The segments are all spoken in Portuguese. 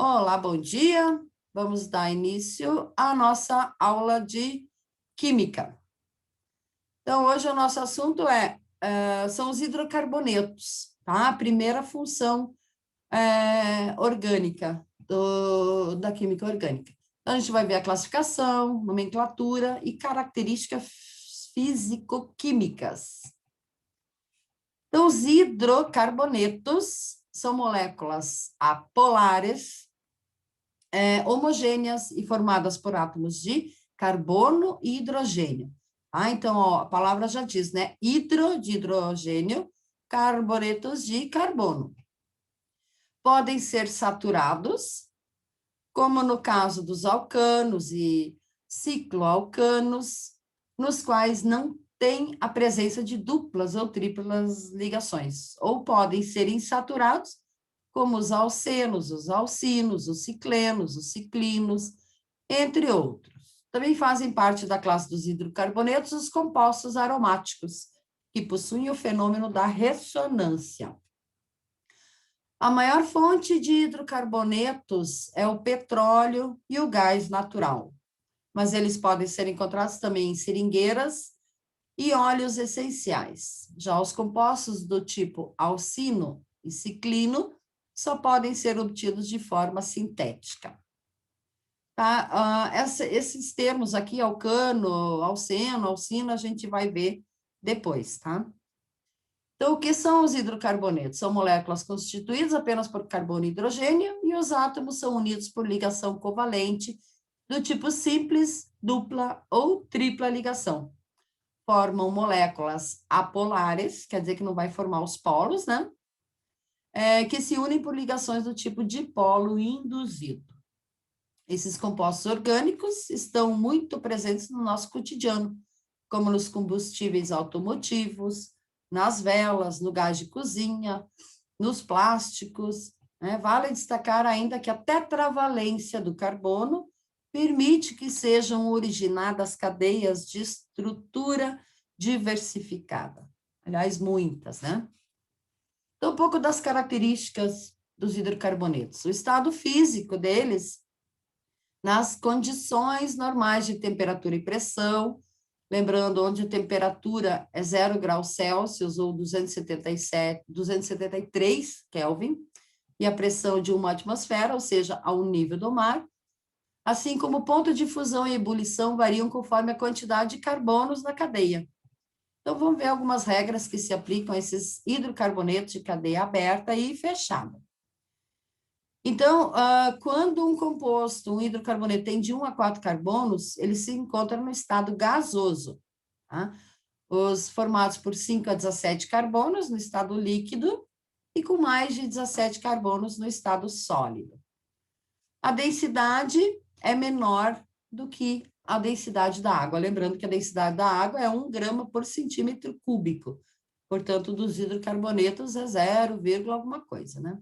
Olá, bom dia. Vamos dar início à nossa aula de Química. Então, hoje o nosso assunto são os hidrocarbonetos, tá? A primeira função orgânica, da química orgânica. Então, a gente vai ver a classificação, nomenclatura e características físico-químicas. Então, os hidrocarbonetos são moléculas apolares, homogêneas e formadas por átomos de carbono e hidrogênio. Então, ó, a palavra já diz, né? Hidro, de hidrogênio, carbonetos de carbono. Podem ser saturados, como no caso dos alcanos e cicloalcanos, nos quais não tem a presença de duplas ou triplas ligações, ou podem ser insaturados, como os alcenos, os alcinos, os ciclenos, os ciclinos, entre outros. Também fazem parte da classe dos hidrocarbonetos os compostos aromáticos, que possuem o fenômeno da ressonância. A maior fonte de hidrocarbonetos é o petróleo e o gás natural, mas eles podem ser encontrados também em seringueiras e óleos essenciais. Já os compostos do tipo alcino e ciclino só podem ser obtidos de forma sintética. Tá? Esses termos aqui, alcano, alceno, alcino, a gente vai ver depois, tá? Então, o que são os hidrocarbonetos? São moléculas constituídas apenas por carbono e hidrogênio, e os átomos são unidos por ligação covalente do tipo simples, dupla ou tripla ligação. Formam moléculas apolares, quer dizer que não vai formar os polos, né? Que se unem por ligações do tipo dipolo induzido. Esses compostos orgânicos estão muito presentes no nosso cotidiano, como nos combustíveis automotivos, nas velas, no gás de cozinha, nos plásticos. Vale destacar ainda que a tetravalência do carbono permite que sejam originadas cadeias de estrutura diversificada. Aliás, muitas, né? Então, um pouco das características dos hidrocarbonetos. O estado físico deles, nas condições normais de temperatura e pressão, lembrando onde a temperatura é 0 graus Celsius ou 273 Kelvin, e a pressão de uma atmosfera, ou seja, ao nível do mar, assim como o ponto de fusão e ebulição variam conforme a quantidade de carbonos na cadeia. Então, vamos ver algumas regras que se aplicam a esses hidrocarbonetos de cadeia aberta e fechada. Então, quando um composto, um hidrocarboneto, tem de 1 a 4 carbonos, ele se encontra no estado gasoso. Tá? Os formados por 5 a 17 carbonos no estado líquido e com mais de 17 carbonos no estado sólido. A densidade é menor do que a densidade da água. Lembrando que a densidade da água é 1 grama por centímetro cúbico. Portanto, dos hidrocarbonetos é 0, alguma coisa, né?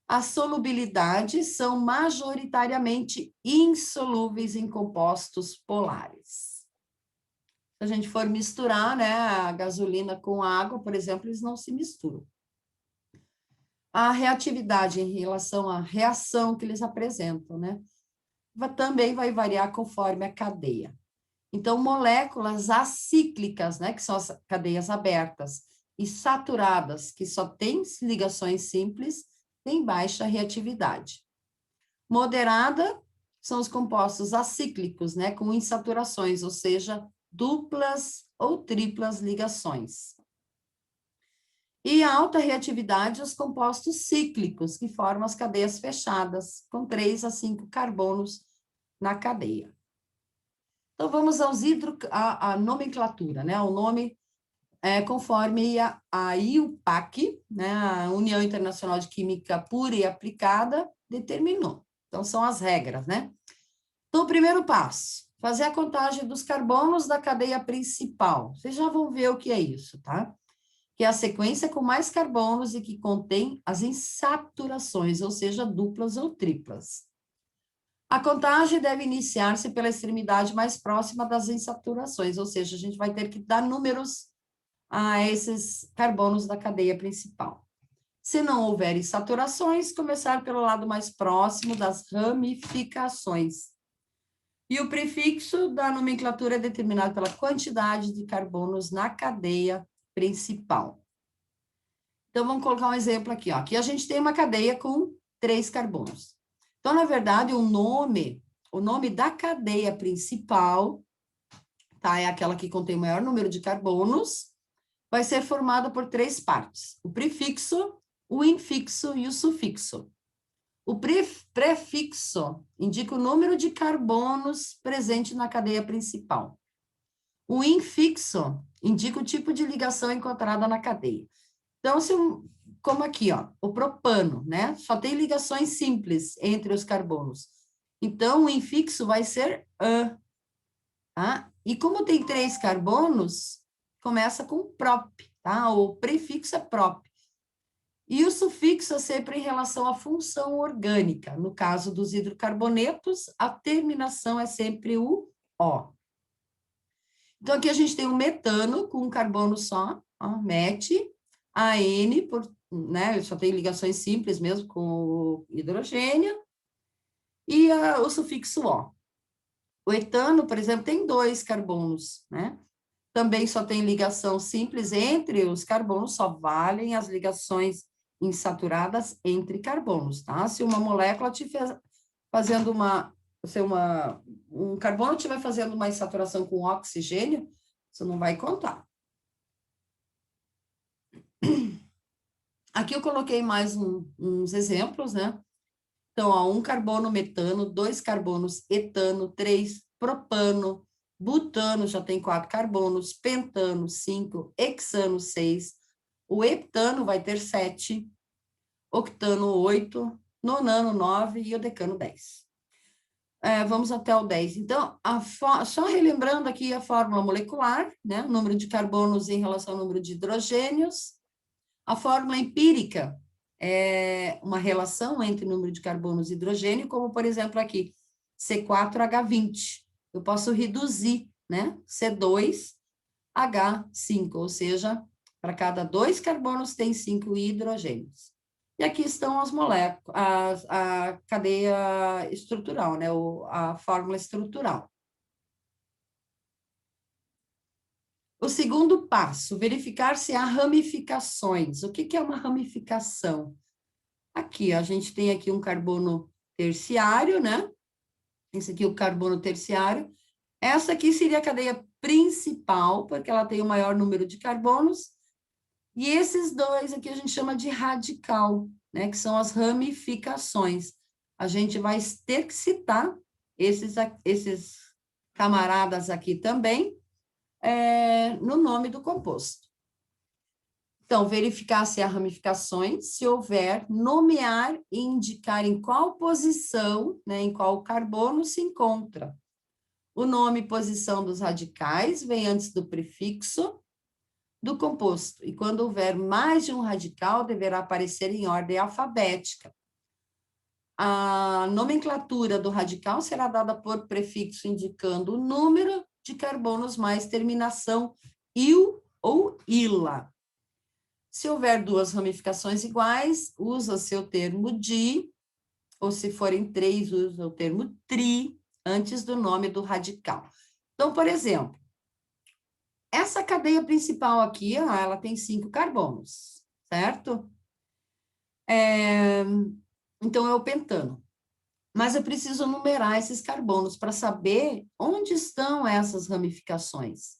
As solubilidades são majoritariamente insolúveis em compostos polares. Se a gente for misturar, né, a gasolina com água, por exemplo, eles não se misturam. A reatividade em relação à reação que eles apresentam, né? Também vai variar conforme a cadeia. Então, moléculas acíclicas, né, que são as cadeias abertas, e saturadas, que só têm ligações simples, têm baixa reatividade. Moderada são os compostos acíclicos, né, com insaturações, ou seja, duplas ou triplas ligações. E alta reatividade, os compostos cíclicos, que formam as cadeias fechadas, com 3 a 5 carbonos na cadeia. Então, vamos à nomenclatura, né? O nome conforme a IUPAC, né? A União Internacional de Química Pura e Aplicada, determinou. Então, são as regras, né? Então, o primeiro passo, fazer a contagem dos carbonos da cadeia principal. Vocês já vão ver o que é isso, tá? Que é a sequência com mais carbonos e que contém as insaturações, ou seja, duplas ou triplas. A contagem deve iniciar-se pela extremidade mais próxima das insaturações, ou seja, a gente vai ter que dar números a esses carbonos da cadeia principal. Se não houver insaturações, começar pelo lado mais próximo das ramificações. E o prefixo da nomenclatura é determinado pela quantidade de carbonos na cadeia principal. Então, vamos colocar um exemplo aqui, ó. Aqui a gente tem uma cadeia com 3 carbonos. Então, na verdade, o nome da cadeia principal, tá? É aquela que contém o maior número de carbonos, vai ser formado por 3 partes: o prefixo, o infixo e o sufixo. O prefixo indica o número de carbonos presente na cadeia principal. O infixo indica o tipo de ligação encontrada na cadeia. Então, como aqui, ó, o propano, né? Só tem ligações simples entre os carbonos. Então, o infixo vai ser an, tá? E como tem 3 carbonos, começa com prop, tá? O prefixo é prop. E o sufixo é sempre em relação à função orgânica. No caso dos hidrocarbonetos, a terminação é sempre o O. Então, aqui a gente tem o metano com um carbono só, ó, met, AN, né, só tem ligações simples mesmo com o hidrogênio, e o sufixo O. O etano, por exemplo, tem 2 carbonos, né? Também só tem ligação simples entre os carbonos, só valem as ligações insaturadas entre carbonos, tá? Se uma molécula estiver fazendo um carbono estiver fazendo uma insaturação com oxigênio, isso não vai contar. Aqui eu coloquei mais uns exemplos, né? Então, ó, 1 carbono metano, 2 carbonos etano, 3 propano, butano já tem 4 carbonos, pentano 5, hexano 6, o heptano vai ter 7, octano 8, nonano 9 e o decano 10. Vamos até o 10. Então, só relembrando aqui a fórmula molecular, né? O número de carbonos em relação ao número de hidrogênios. A fórmula empírica é uma relação entre o número de carbonos e hidrogênio, como, por exemplo, aqui, C4H20. Eu posso reduzir, né? C2H5, ou seja, para cada 2 carbonos tem 5 hidrogênios. E aqui estão as moléculas, a cadeia estrutural, né? A fórmula estrutural. O segundo passo, verificar se há ramificações. O que é uma ramificação? Aqui, a gente tem aqui um carbono terciário, né? Esse aqui é o carbono terciário. Essa aqui seria a cadeia principal, porque ela tem o maior número de carbonos. E esses 2 aqui a gente chama de radical, né? Que são as ramificações. A gente vai ter que citar esses camaradas aqui também, no nome do composto. Então, verificar se há ramificações, se houver, nomear e indicar em qual posição, né, em qual carbono se encontra. O nome e posição dos radicais vem antes do prefixo do composto, e quando houver mais de um radical, deverá aparecer em ordem alfabética. A nomenclatura do radical será dada por prefixo indicando o número de carbonos mais terminação il ou ila. Se houver 2 ramificações iguais, usa-se o termo di, ou se forem 3, usa o termo tri, antes do nome do radical. Então, por exemplo, essa cadeia principal aqui, ó, ela tem 5 carbonos, certo? Então, é o pentano. Mas eu preciso numerar esses carbonos para saber onde estão essas ramificações,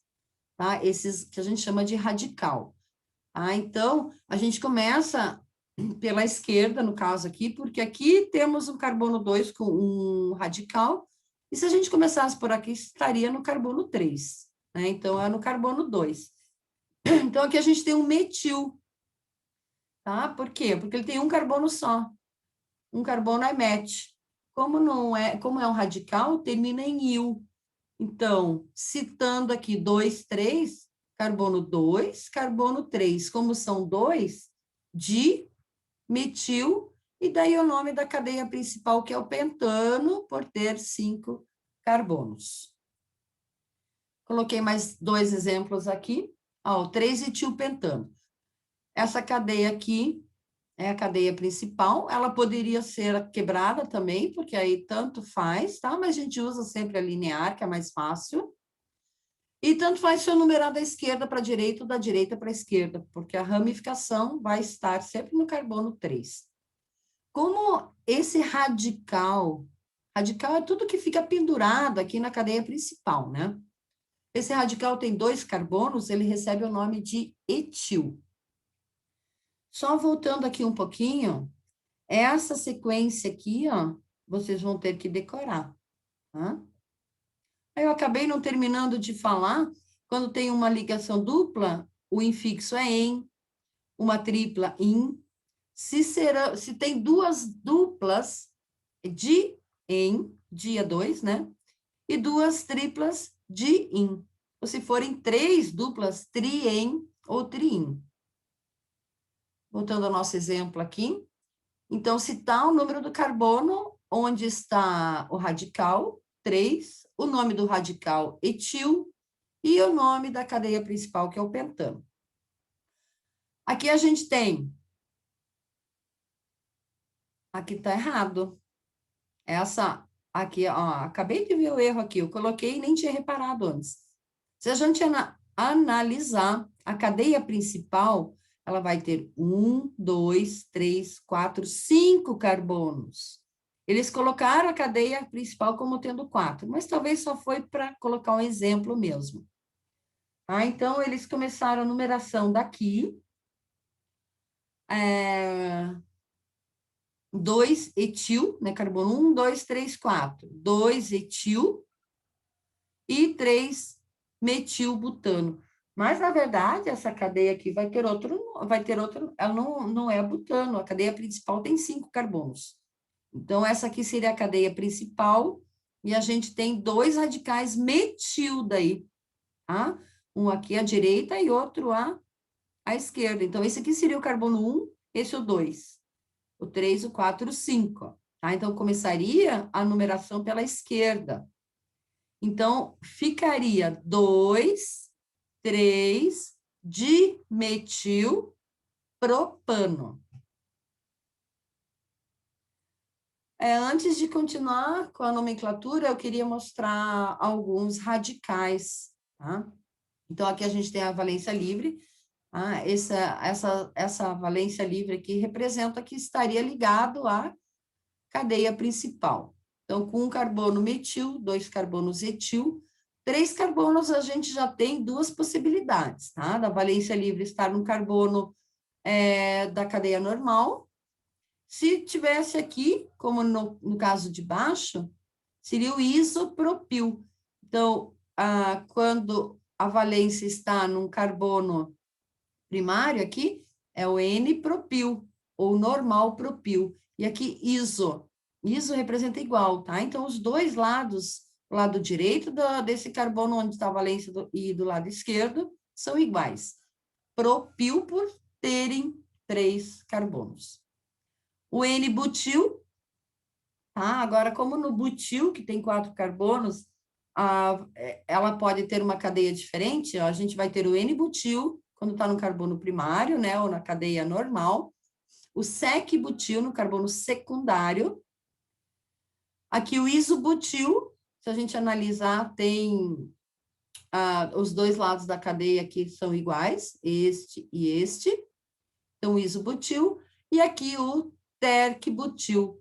tá? Esses que a gente chama de radical. Tá? Então, a gente começa pela esquerda, no caso aqui, porque aqui temos um carbono 2 com um radical, e se a gente começasse por aqui, estaria no carbono 3, né? Então, é no carbono 2. Então, aqui a gente tem um metil, tá? Por quê? Porque ele tem um carbono só. Um carbono é met. Como é um radical, termina em il. Então, citando aqui 2, 3, carbono 2, carbono 3. Como são 2, di, metil, e daí o nome da cadeia principal, que é o pentano, por ter 5 carbonos. Coloquei mais 2 exemplos aqui. Ó, o 3-etilpentano. Essa cadeia aqui é a cadeia principal. Ela poderia ser quebrada também, porque aí tanto faz, tá? Mas a gente usa sempre a linear, que é mais fácil. E tanto faz se eu numerar da esquerda para a direita ou da direita para a esquerda, porque a ramificação vai estar sempre no carbono 3. Como esse radical é tudo que fica pendurado aqui na cadeia principal, né? Esse radical tem 2 carbonos, ele recebe o nome de etil. Só voltando aqui um pouquinho, essa sequência aqui, ó, vocês vão ter que decorar, tá? Eu acabei não terminando de falar, quando tem uma ligação dupla, o infixo é em, uma tripla in. Se tem 2 duplas de em, dia 2, né? E 2 triplas de in. Ou se forem 3 duplas, tri-en ou tri-in. Voltando ao nosso exemplo aqui. Então, se está o número do carbono, onde está o radical, 3, o nome do radical, etil, e o nome da cadeia principal, que é o pentano. Aqui a gente tem... Aqui está errado. Essa aqui, ó, acabei de ver o erro aqui, eu coloquei e nem tinha reparado antes. Se a gente analisar a cadeia principal, ela vai ter 1, 2, 3, 4, 5 carbonos. Eles colocaram a cadeia principal como tendo 4, mas talvez só foi para colocar um exemplo mesmo. Ah, então, eles começaram a numeração daqui. 2 etil, né? Carbono 1, 2, 3, 4. 2 etil e 3 metilbutano. Mas, na verdade, essa cadeia aqui vai ter outro, ela não é butano, a cadeia principal tem 5 carbonos. Então, essa aqui seria a cadeia principal, e a gente tem 2 radicais metil daí, tá? Um aqui à direita e outro à esquerda. Então, esse aqui seria o carbono 1, esse o 2. O 3, o 4, o 5, tá? Então, começaria a numeração pela esquerda. Então, ficaria 2, 3 dimetilpropano. Antes de continuar com a nomenclatura, eu queria mostrar alguns radicais, tá? Então, aqui a gente tem a valência livre. Essa valência livre aqui representa que estaria ligado à cadeia principal. Então, com um carbono metil, 2 carbonos etil, 3 carbonos, a gente já tem 2 possibilidades, tá? Da valência livre estar no carbono da cadeia normal. Se tivesse aqui, como no caso de baixo, seria o isopropil. Então, quando a valência está num carbono primário aqui, é o N-propil, ou normal propil. E aqui, iso representa igual, tá? Então, os dois lados, o lado direito desse carbono, onde está a valência e do lado esquerdo, são iguais. Propil por terem 3 carbonos. O N-butil, tá? Agora, como no butil, que tem 4 carbonos, ela pode ter uma cadeia diferente, ó, a gente vai ter o N-butil, quando está no carbono primário, né, ou na cadeia normal, o sec-butil no carbono secundário. Aqui o isobutil, se a gente analisar, tem os dois lados da cadeia aqui são iguais, este e este, então o isobutil, e aqui o terc-butil,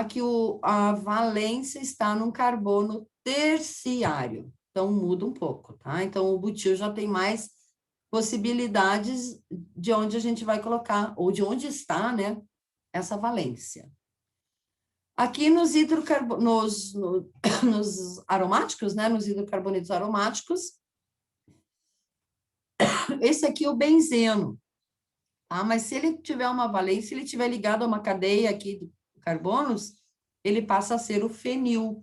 que a valência está num carbono terciário, então muda um pouco, tá? Então o butil já tem mais possibilidades de onde a gente vai colocar, ou de onde está, né, essa valência. Aqui nos nos aromáticos, né, nos hidrocarbonetos aromáticos, esse aqui é o benzeno, tá? Mas se ele tiver uma valência, se ele tiver ligado a uma cadeia aqui de carbonos, ele passa a ser o fenil.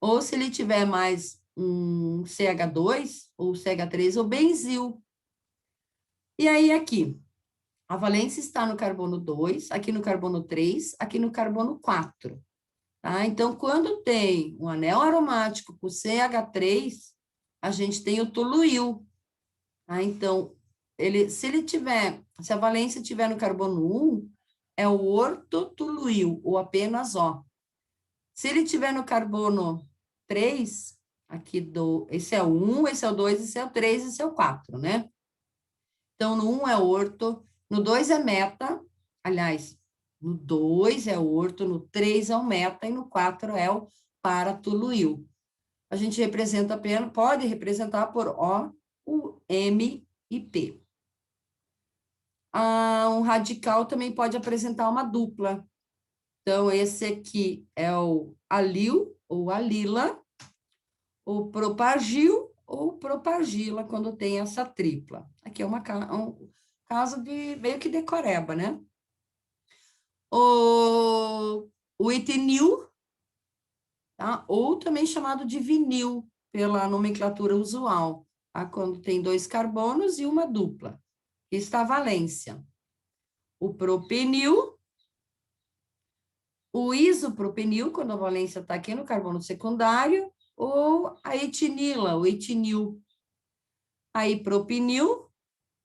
Ou se ele tiver mais um CH2 ou CH3, o benzil. E aí aqui, a valência está no carbono 2, aqui no carbono 3, aqui no carbono 4. Tá? Então, quando tem um anel aromático com CH3, a gente tem o toluil. Tá? Então, se a valência estiver no carbono 1, é o ortotoluil, ou apenas O. Se ele estiver no carbono 3, esse é o 1, esse é o 2, esse é o 3, esse é o 4, né? Então, no 1 é orto, no 2 é meta, aliás, no 2 é orto, no 3 é o meta e no 4 é o paratoluil. A gente representa apenas, pode representar por O, o M e P. Um radical também pode apresentar uma dupla. Então, esse aqui é o alil ou alila, o propargil ou propargila, quando tem essa tripla. Aqui é um caso de meio que decoreba, né? O etenil, tá? Ou também chamado de vinil, pela nomenclatura usual, tá? Quando tem 2 carbonos e uma dupla. Está a valência. O propenil, o isopropenil, quando a valência está aqui no carbono secundário, ou a etinila, o etinil. Aí, propinil,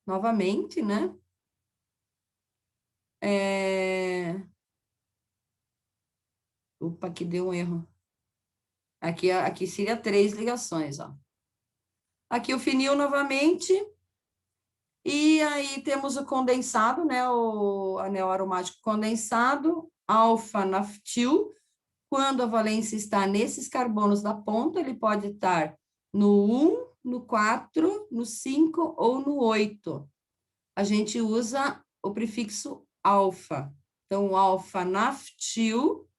novamente, né? Opa, aqui deu um erro. Aqui seria 3 ligações, ó. Aqui o finil novamente. E aí temos o condensado, né? O anel aromático condensado, alfa-naftil. Quando a valência está nesses carbonos da ponta, ele pode estar no 1, no 4, no 5 ou no 8. A gente usa o prefixo alfa. Então, alfa-naftil,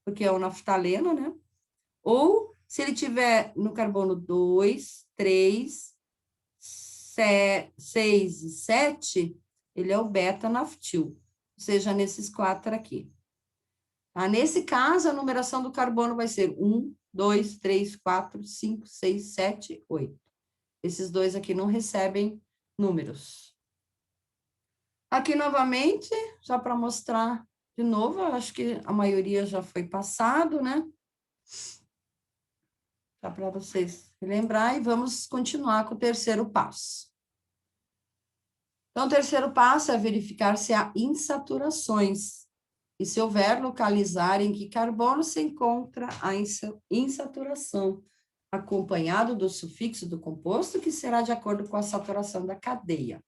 porque é o naftaleno, né? Ou, se ele tiver no carbono 2, 3, 6 e 7, ele é o beta-naftil, ou seja, nesses 4 aqui. Tá? Nesse caso, a numeração do carbono vai ser 1, 2, 3, 4, 5, 6, 7, 8. Esses dois aqui não recebem números. Aqui, novamente, só para mostrar de novo, eu acho que a maioria já foi passado, né? Só para vocês lembrar, e vamos continuar com o terceiro passo. Então, o terceiro passo é verificar se há insaturações, e se houver, localizar em que carbono se encontra a insaturação, acompanhado do sufixo do composto, que será de acordo com a saturação da cadeia.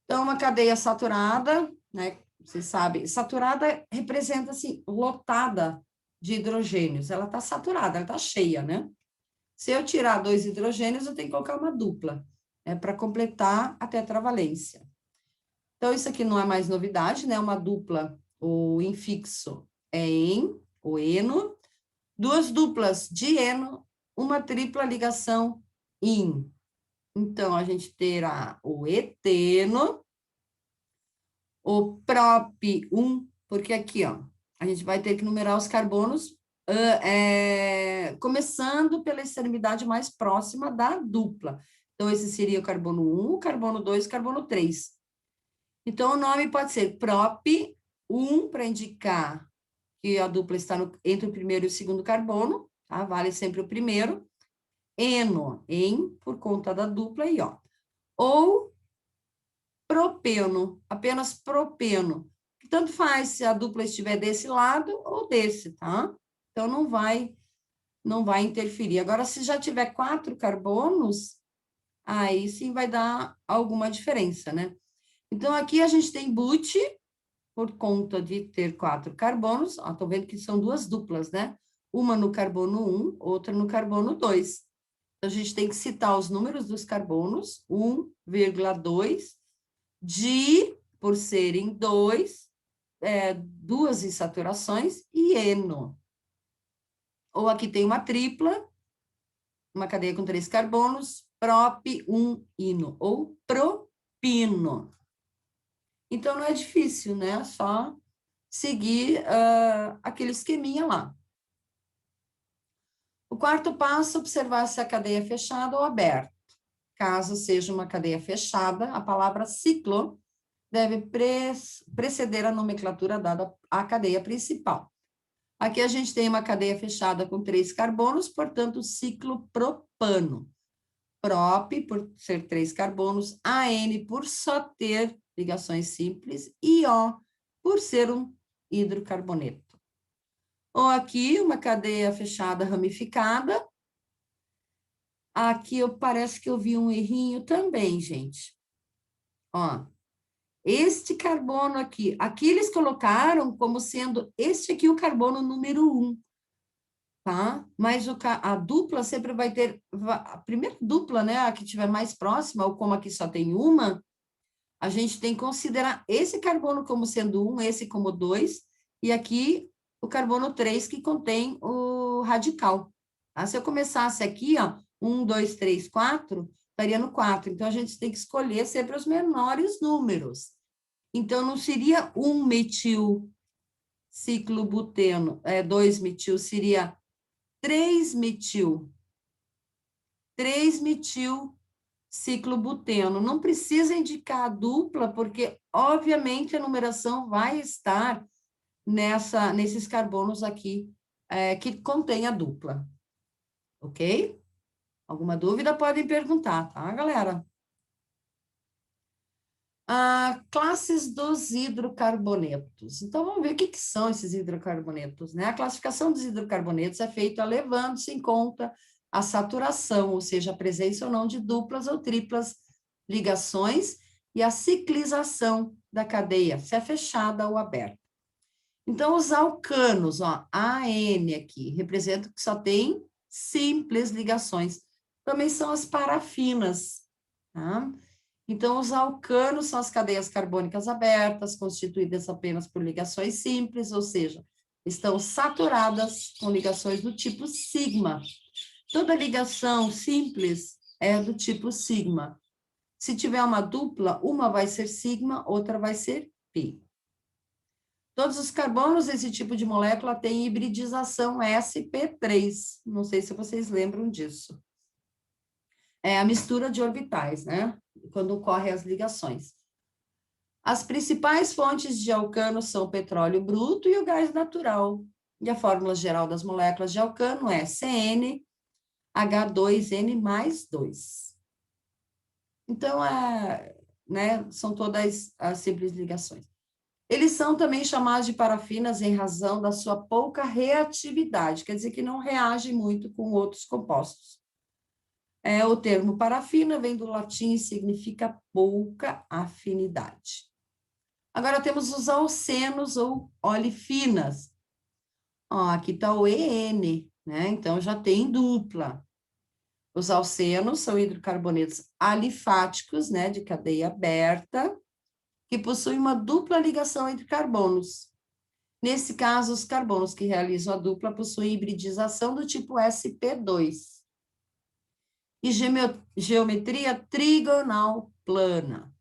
Então, uma cadeia saturada, né, vocês sabem, saturada representa, assim, lotada de hidrogênios, ela está saturada, ela está cheia, né? Se eu tirar 2 hidrogênios, eu tenho que colocar uma dupla, né, para completar a tetravalência. Então, isso aqui não é mais novidade, né? Uma dupla, o infixo é en, o eno, 2 duplas de eno, uma tripla ligação in. Então, a gente terá o eteno, o prop1, porque aqui, ó, a gente vai ter que numerar os carbonos começando pela extremidade mais próxima da dupla. Então, esse seria o carbono 1, o carbono 2 e o carbono 3. Então, o nome pode ser prop1, para indicar que a dupla está entre o primeiro e o segundo carbono, tá? Vale sempre o primeiro. Eno, por conta da dupla aí, ó. Ou propeno, apenas propeno. Tanto faz se a dupla estiver desse lado ou desse, tá? Então, não vai interferir. Agora, se já tiver 4 carbonos, aí sim vai dar alguma diferença, né? Então, aqui a gente tem but, por conta de ter 4 carbonos, ó, tô vendo que são 2 duplas, né? Uma no carbono 1, outra no carbono 2. Então, a gente tem que citar os números dos carbonos, 1,2, por serem 2, 2 insaturações, e eno. Ou aqui tem uma tripla, uma cadeia com 3 carbonos, prop, 1, ino, ou propino. Então, não é difícil, né? É só seguir aquele esqueminha lá. O quarto passo, observar se a cadeia é fechada ou aberta. Caso seja uma cadeia fechada, a palavra ciclo deve preceder a nomenclatura dada à cadeia principal. Aqui a gente tem uma cadeia fechada com 3 carbonos, portanto, ciclo propano. prop, por ser 3 carbonos, AN, por só ter ligações simples, e O, por ser um hidrocarboneto. Ou aqui, uma cadeia fechada ramificada. Aqui parece que eu vi um errinho também, gente. Ó, este carbono aqui eles colocaram como sendo este aqui o carbono número 1, tá? Mas a dupla sempre vai ter, a primeira dupla, né, a que estiver mais próxima, ou como aqui só tem uma, a gente tem que considerar esse carbono como sendo 1, esse como 2, e aqui o carbono 3 que contém o radical. Tá? Se eu começasse aqui, ó, 1, 2, 3, 4, estaria no 4. Então, a gente tem que escolher sempre os menores números. Então, não seria 1 metil ciclobuteno, 2 metil, seria 3 metil. 3 metil ciclobuteno. Não precisa indicar a dupla, porque, obviamente, a numeração vai estar nesses carbonos aqui, que contém a dupla. Ok? Alguma dúvida, podem perguntar, tá, galera? Classes dos hidrocarbonetos. Então, vamos ver o que são esses hidrocarbonetos, né? A classificação dos hidrocarbonetos é feita levando-se em conta a saturação, ou seja, a presença ou não de duplas ou triplas ligações e a ciclização da cadeia, se é fechada ou aberta. Então, os alcanos, ó, AN aqui, representa que só tem simples ligações. Também são as parafinas, tá? Então, os alcanos são as cadeias carbônicas abertas, constituídas apenas por ligações simples, ou seja, estão saturadas com ligações do tipo sigma. Toda ligação simples é do tipo sigma. Se tiver uma dupla, uma vai ser sigma, outra vai ser pi. Todos os carbonos desse tipo de molécula têm hibridização sp3. Não sei se vocês lembram disso. É a mistura de orbitais, né? Quando ocorrem as ligações. As principais fontes de alcano são o petróleo bruto e o gás natural. E a fórmula geral das moléculas de alcano é CnH2n mais 2. Então, né, são todas as simples ligações. Eles são também chamados de parafinas em razão da sua pouca reatividade, quer dizer que não reagem muito com outros compostos. O termo parafina vem do latim e significa pouca afinidade. Agora temos os alcenos ou olefinas. Ó, aqui está o EN, né? Então já tem dupla. Os alcenos são hidrocarbonetos alifáticos, né, de cadeia aberta, que possuem uma dupla ligação entre carbonos. Nesse caso, os carbonos que realizam a dupla possuem hibridização do tipo sp2. E geometria trigonal plana.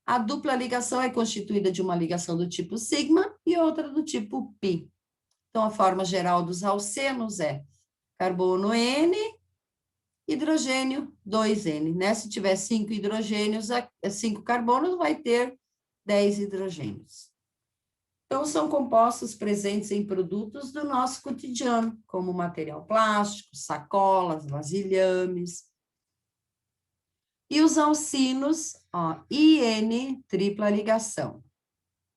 A dupla ligação é constituída de uma ligação do tipo sigma e outra do tipo pi. Então, a forma geral dos alcenos é carbono N, hidrogênio 2N, né? Se tiver 5 hidrogênios, 5 carbonos, vai ter 10 hidrogênios. Então, são compostos presentes em produtos do nosso cotidiano, como material plástico, sacolas, vasilhames. E os alcinos, ó, IN, tripla ligação.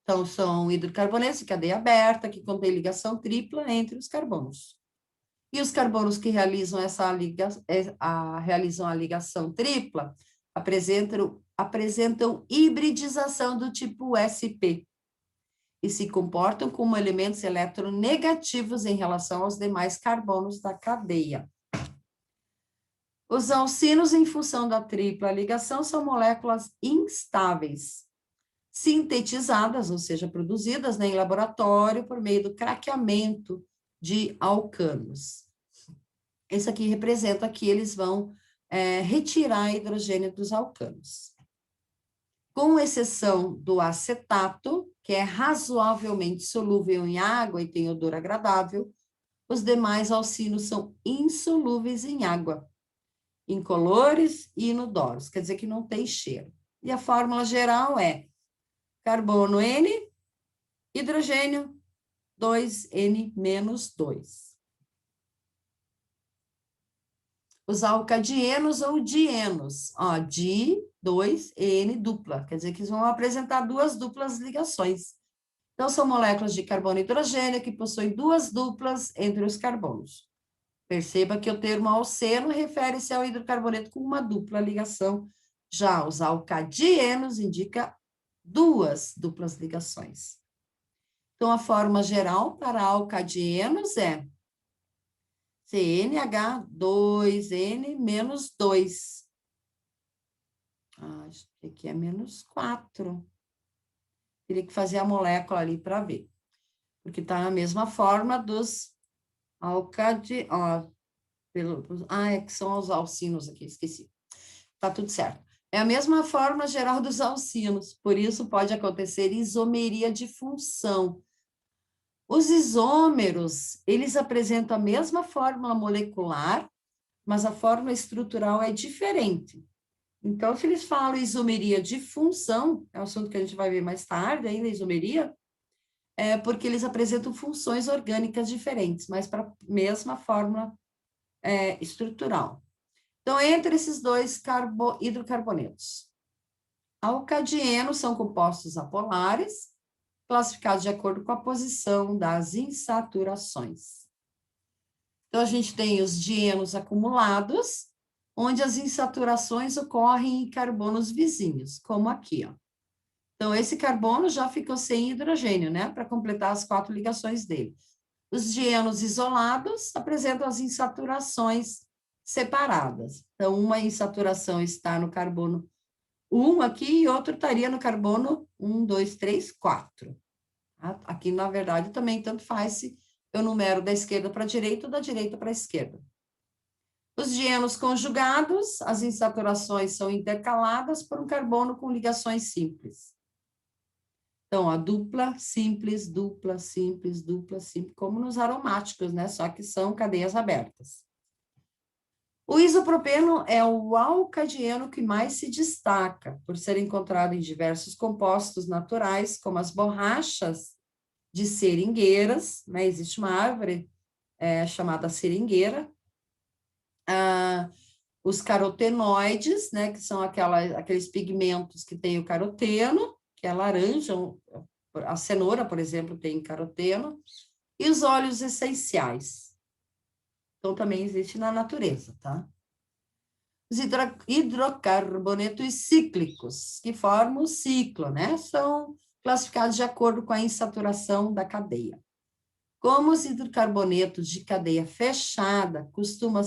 Então, são hidrocarbonetos de cadeia aberta, que contém ligação tripla entre os carbonos. E os carbonos que realizam realizam a ligação tripla apresentam hibridização do tipo sp e se comportam como elementos eletronegativos em relação aos demais carbonos da cadeia. Os alcinos, em função da tripla ligação, são moléculas instáveis, sintetizadas, ou seja, produzidas, né, em laboratório por meio do craqueamento de alcanos. Esse aqui representa que eles vão retirar hidrogênio dos alcanos. Com exceção do acetato, que é razoavelmente solúvel em água e tem odor agradável, os demais alcinos são insolúveis em água, incolores e inodoros, quer dizer que não tem cheiro. E a fórmula geral é carbono N, hidrogênio 2N menos 2. os alcadienos ou dienos. Ó, di, 2, N, dupla. Quer dizer que eles vão apresentar duas duplas ligações. Então, são moléculas de carbono e hidrogênio que possuem duas duplas entre os carbonos. Perceba que o termo alceno refere-se ao hidrocarboneto com uma dupla ligação. Já os alcadienos indica duas duplas ligações. Então, a forma geral para alcadienos é CnH2n menos 2. Acho que aqui é menos 4. Teria que fazer a molécula ali para ver. Porque está na mesma forma dos é que são os alcinos aqui, esqueci. Tá tudo certo. É a mesma forma geral dos alcinos, por isso pode acontecer isomeria de função. Os isômeros, eles apresentam a mesma fórmula molecular, mas a fórmula estrutural é diferente. Então, se eles falam isomeria de função, é um assunto que a gente vai ver mais tarde ainda, isomeria, é porque eles apresentam funções orgânicas diferentes, mas para a mesma fórmula estrutural. Então, entre esses dois hidrocarbonetos, alcadienos são compostos apolares, classificados de acordo com a posição das insaturações. Então, a gente tem os dienos acumulados, onde as insaturações ocorrem em carbonos vizinhos, como aqui, ó. Então, esse carbono já ficou sem hidrogênio, né, para completar as 4 ligações dele. Os dienos isolados apresentam as insaturações separadas. Então, uma insaturação está no carbono 1 aqui e outro estaria no carbono 1, 2, 3, 4. Aqui, na verdade, também tanto faz se eu numero da esquerda para a direita ou da direita para a esquerda. Os dienos conjugados, as insaturações são intercaladas por um carbono com ligações simples. Então, a dupla, simples, dupla, simples, dupla, simples, como nos aromáticos, né? Só que são cadeias abertas. O isopropeno é o alcadieno que mais se destaca, por ser encontrado em diversos compostos naturais, como as borrachas de seringueiras, né? Existe uma árvore chamada seringueira, os carotenoides, né? Que são aqueles pigmentos que tem o caroteno, que é laranja, a cenoura, por exemplo, tem caroteno, e os óleos essenciais. Então, também existe na natureza, tá? Os hidrocarbonetos cíclicos, que formam o ciclo, né? São classificados de acordo com a insaturação da cadeia. Como os hidrocarbonetos de cadeia fechada costumam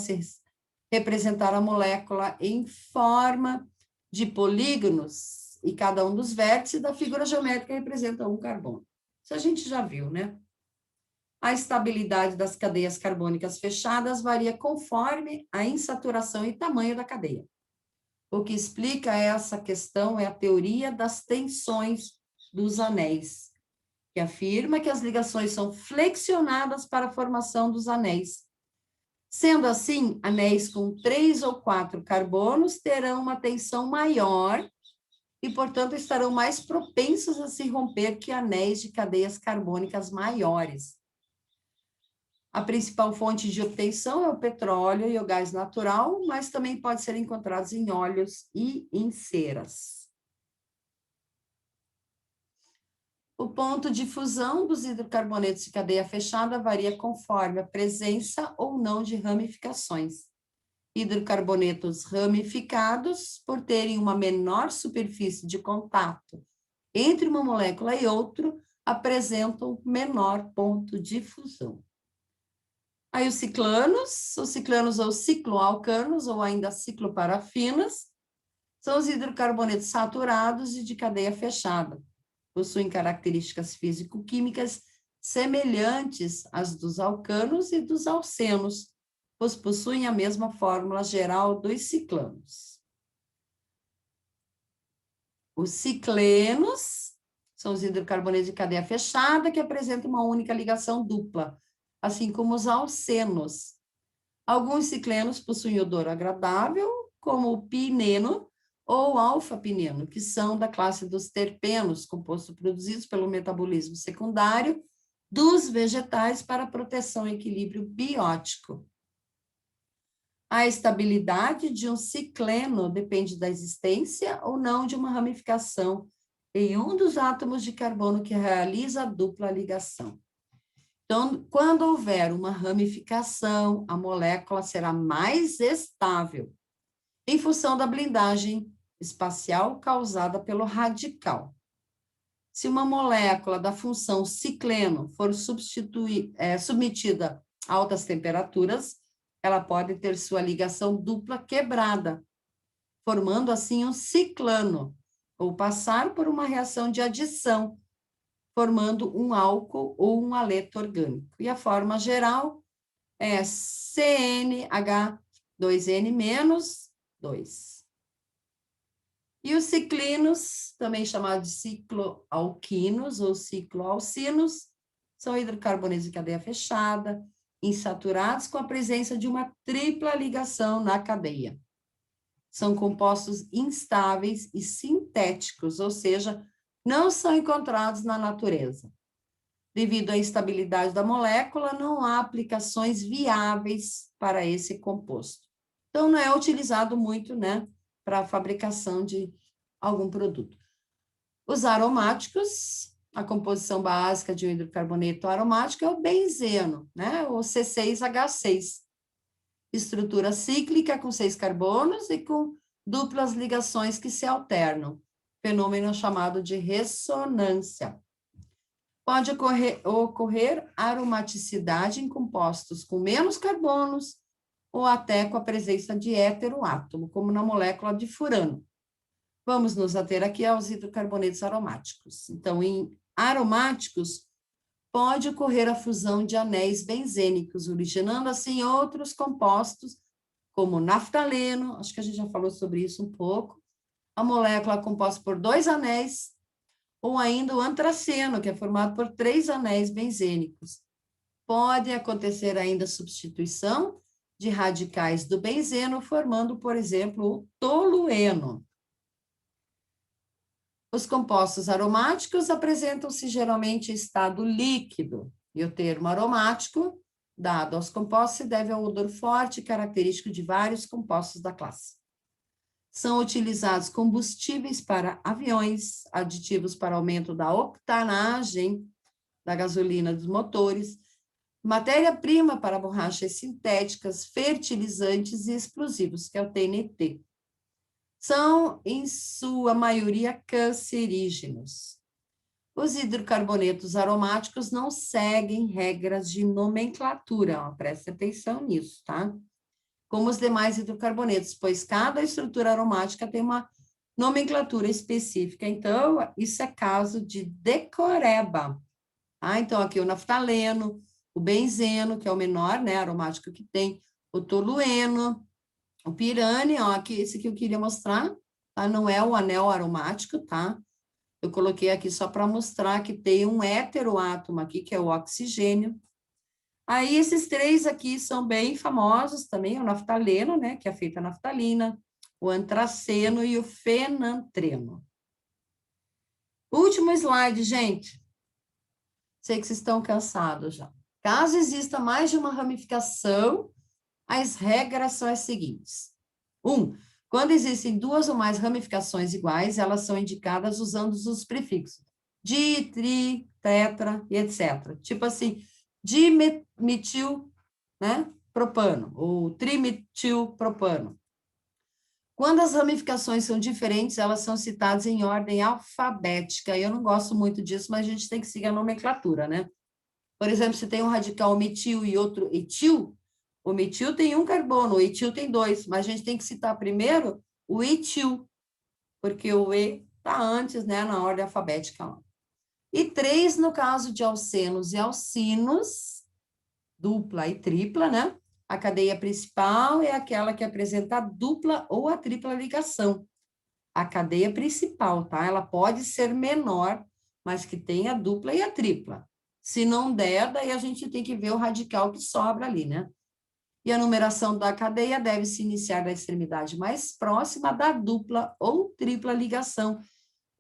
representar a molécula em forma de polígonos, e cada um dos vértices da figura geométrica representa um carbono. Isso a gente já viu, né? A estabilidade das cadeias carbônicas fechadas varia conforme a insaturação e tamanho da cadeia. O que explica essa questão é a teoria das tensões dos anéis, que afirma que as ligações são flexionadas para a formação dos anéis. Sendo assim, anéis com 3 ou 4 carbonos terão uma tensão maior e, portanto, estarão mais propensos a se romper que anéis de cadeias carbônicas maiores. A principal fonte de obtenção é o petróleo e o gás natural, mas também pode ser encontrados em óleos e em ceras. O ponto de fusão dos hidrocarbonetos de cadeia fechada varia conforme a presença ou não de ramificações. Hidrocarbonetos ramificados, por terem uma menor superfície de contato entre uma molécula e outra, apresentam menor ponto de fusão. Aí os ciclanos ou cicloalcanos, ou ainda cicloparafinas, são os hidrocarbonetos saturados e de cadeia fechada. Possuem características físico-químicas semelhantes às dos alcanos e dos alcenos, pois possuem a mesma fórmula geral dos ciclanos. Os ciclenos são os hidrocarbonetos de cadeia fechada que apresentam uma única ligação dupla, assim como os alcenos. Alguns ciclenos possuem odor agradável, como o pineno ou alfa-pineno, que são da classe dos terpenos, compostos produzidos pelo metabolismo secundário dos vegetais para proteção e equilíbrio biótico. A estabilidade de um cicleno depende da existência ou não de uma ramificação em um dos átomos de carbono que realiza a dupla ligação. Então, quando houver uma ramificação, a molécula será mais estável, em função da blindagem espacial causada pelo radical. Se uma molécula da função cicleno for submetida a altas temperaturas, ela pode ter sua ligação dupla quebrada, formando assim um ciclano, ou passar por uma reação de adição, formando um álcool ou um haleto orgânico. E a forma geral é CnH2n-2. E os ciclinos, também chamados de cicloalquinos ou cicloalcinos, são hidrocarbonetos de cadeia fechada, insaturados com a presença de uma tripla ligação na cadeia. São compostos instáveis e sintéticos, ou seja, não são encontrados na natureza. Devido à instabilidade da molécula, não há aplicações viáveis para esse composto. Então, não é utilizado muito, né, para a fabricação de algum produto. Os aromáticos, a composição básica de um hidrocarboneto aromático é o benzeno, né, o C6H6. Estrutura cíclica com 6 carbonos e com duplas ligações que se alternam, fenômeno chamado de ressonância. Pode ocorrer aromaticidade em compostos com menos carbonos ou até com a presença de heteroátomo, como na molécula de furano. Vamos nos ater aqui aos hidrocarbonetos aromáticos. Então, em aromáticos, pode ocorrer a fusão de anéis benzênicos, originando, assim, outros compostos, como naftaleno, acho que a gente já falou sobre isso um pouco, a molécula composta por 2 anéis, ou ainda o antraceno, que é formado por 3 anéis benzênicos. Pode acontecer ainda substituição de radicais do benzeno, formando, por exemplo, o tolueno. Os compostos aromáticos apresentam-se geralmente em estado líquido, e o termo aromático, dado aos compostos, se deve ao odor forte característico de vários compostos da classe. São utilizados combustíveis para aviões, aditivos para aumento da octanagem da gasolina dos motores, matéria-prima para borrachas sintéticas, fertilizantes e explosivos, que é o TNT. São, em sua maioria, cancerígenos. Os hidrocarbonetos aromáticos não seguem regras de nomenclatura, ó, preste atenção nisso, tá? Como os demais hidrocarbonetos, pois cada estrutura aromática tem uma nomenclatura específica. Então, isso é caso de decoreba. Ah, então, aqui o naftaleno, o benzeno, que é o menor, né, aromático que tem, o tolueno, o pirane, ó, aqui, esse que eu queria mostrar, tá? Não é o anel aromático, tá? Eu coloquei aqui só para mostrar que tem um heteroátomo aqui, que é o oxigênio. Aí, esses 3 aqui são bem famosos também, o naftaleno, né, que é feito a naftalina, o antraceno e o fenantreno. Último slide, gente. Sei que vocês estão cansados já. Caso exista mais de uma ramificação, as regras são as seguintes. 1. Quando existem 2 ou mais ramificações iguais, elas são indicadas usando os prefixos di, tri, tetra e etc. Tipo assim, dimetil, né, propano, ou trimetilpropano. Quando as ramificações são diferentes, elas são citadas em ordem alfabética. Eu não gosto muito disso, mas a gente tem que seguir a nomenclatura, né? Por exemplo, se tem um radical metil e outro etil, o metil tem 1 carbono, o etil tem 2, mas a gente tem que citar primeiro o etil, porque o E está antes, né, na ordem alfabética. E 3, no caso de alcenos e alcinos, dupla e tripla, né? A cadeia principal é aquela que apresenta a dupla ou a tripla ligação. A cadeia principal, tá? Ela pode ser menor, mas que tem a dupla e a tripla. Se não der, daí a gente tem que ver o radical que sobra ali, né? E a numeração da cadeia deve se iniciar da extremidade mais próxima da dupla ou tripla ligação,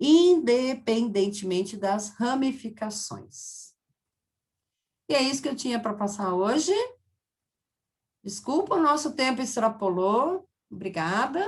independentemente das ramificações. E é isso que eu tinha para passar hoje. Desculpa, o nosso tempo extrapolou. Obrigada.